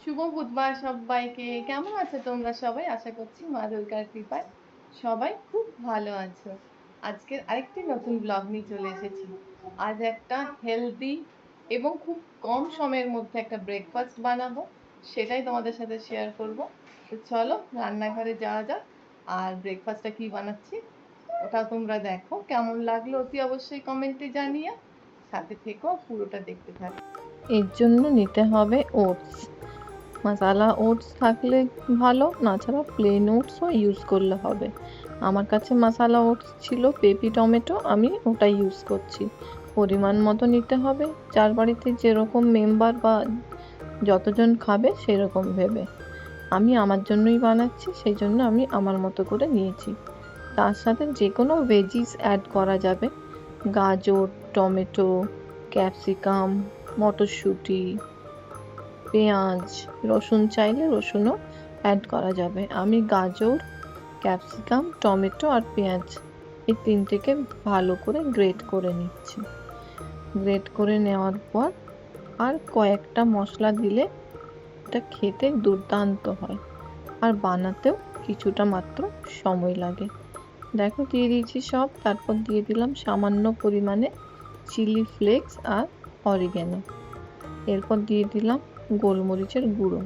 শুভ বুধবার সবাইকে। কেমন আছো তোমরা সবাই? আশা করছি মা দুর্গার কৃপায় সবাই খুব ভালো আছো। আজকের আরেকটি নতুন ব্লগ নিয়ে চলে এসেছি। আজ একটা হেলদি এবং খুব কম সময়ের মধ্যে একটা ব্রেকফাস্ট বানাবো, সেটাই তোমাদের সাথে শেয়ার করব। তো চলো রান্নাঘরে যাওয়া যাক, আর ব্রেকফাস্টটা কি বানাচ্ছি ওটা তোমরা দেখো। কেমন লাগলো অতি অবশ্যই কমেন্টে জানিও, সাথে থেকো, পুরোটা দেখতে থাকো। এর জন্য নিতে হবে ওটস। মাসালা ওটস থাকলে ভালো, না ছাড়া প্লেন ওটসও ইউজ করলে হবে। আমার কাছে মাসালা ওটস ছিল, পেপি টমেটো, আমি ওটাই ইউজ করছি। পরিমাণ মতো নিতে হবে, যার বাড়িতে যেরকম মেম্বার বা যতজন খাবে সেরকম ভেবে। আমি আমার জন্যই বানাচ্ছি, সেই জন্য আমি আমার মতো করে নিয়েছি। তার সাথে যে কোনো ভেজিস অ্যাড করা যাবে, গাজর, টমেটো, ক্যাপসিকাম, মটরশুঁটি, পেঁয়াজ, রসুন চাইলে রসুনও অ্যাড করা যাবে। আমি গাজর, ক্যাপসিকাম, টমেটো আর পেঁয়াজ এই তিনটেকে ভালো করে গ্রেট করে নিচ্ছি। গ্রেট করে নেওয়ার পর আর কয়েকটা মশলা দিলে এটা খেতে দুর্দান্ত হয়, আর বানাতেও কিছুটা মাত্র সময় লাগে। দেখো দিয়ে দিয়েছি সব, তারপর দিয়ে দিলাম সামান্য পরিমাণে চিলি ফ্লেক্স আর অরিগ্যানো। এরপর দিয়ে দিলাম গোলমরিচের গুঁড়ো,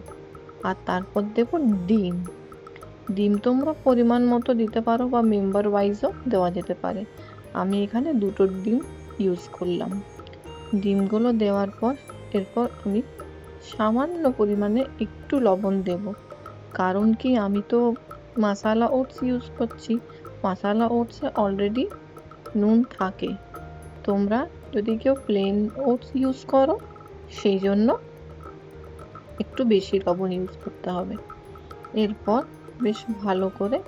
আর তারপর দেবো ডিম। ডিম তোমরা পরিমাণ মতো দিতে পারো বা মেম্বার ওয়াইজও দেওয়া যেতে পারে। আমি এখানে দুটো ডিম ইউজ করলাম। ডিমগুলো দেওয়ার পর এরপর আমি সামান্য পরিমাণে একটু লবণ দেব, কারণ কি আমি তো মাসালা ওটস ইউজ করছি, মাসালা ওটসে অলরেডি নুন থাকে। তোমরা যদি কেউ প্লেন ওটস ইউজ করো, সেই জন্য একটু বেশি লবণ ইউজ করতে হবে। এরপর বেশ ভালো করে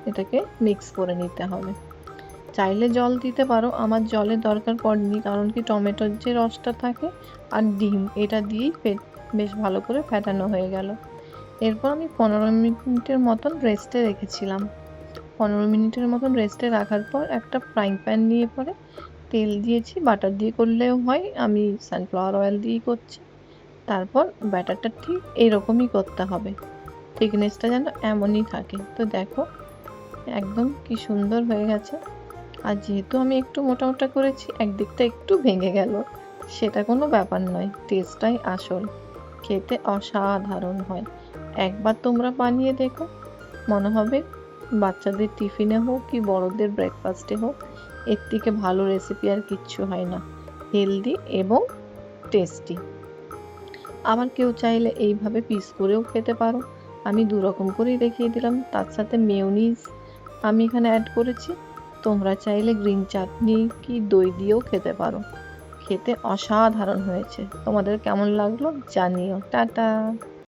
এটাকে মিক্স করে নিতে হবে। চাইলে জল দিতে পারো, আমার জলের দরকার পড়েনি, কারণ কি টমেটোর যে রসটা থাকে আর ডিম এটা দিয়েই বেশ ভালো করে ফেটানো হয়ে গেল। এরপর আমি 15 মিনিটের মতন রেস্টে রেখেছিলাম। 15 মিনিটের মতন রেস্টে রাখার পর একটা ফ্রাইং প্যান নিয়ে পরে তেল দিয়েছি, বাটার দিয়ে করলেও হয়, আমি সানফ্লাওয়ার অয়েল দিয়েই করছি। তারপর ব্যাটারটা ঠিক এরকমই করতে হবে, থিকনেসটা যেন এমনই থাকে। তো দেখো একদম কি সুন্দর হয়ে গেছে। আর যেহেতু আমি একটু মোটা মোটা করেছি, একদিকটা একটু ভেঙে গেল, সেটা কোনো ব্যাপার নয়, টেস্টটাই আসল। খেতে অসাধারণ হয়। একবার তোমরা বানিয়ে দেখো, মনে হবে বাচ্চাদের টিফিনে হোক কি বড়দের ব্রেকফাস্টে হোক, এর থেকে ভালো রেসিপি আর কিচ্ছু হয় না। হেলদি এবং টেস্টি। আবার কেউ চাইলে এইভাবে পিস করেও খেতে পারো, আমি দু রকম করেই দেখিয়ে দিলাম। তার সাথে মেয়োনিজ আমি এখানে অ্যাড করেছি। তোমরা চাইলে গ্রিন চাটনি কি দই দিয়েও খেতে পারো। খেতে অসাধারণ হয়েছে। তোমাদের কেমন লাগলো জানিও। টাটা।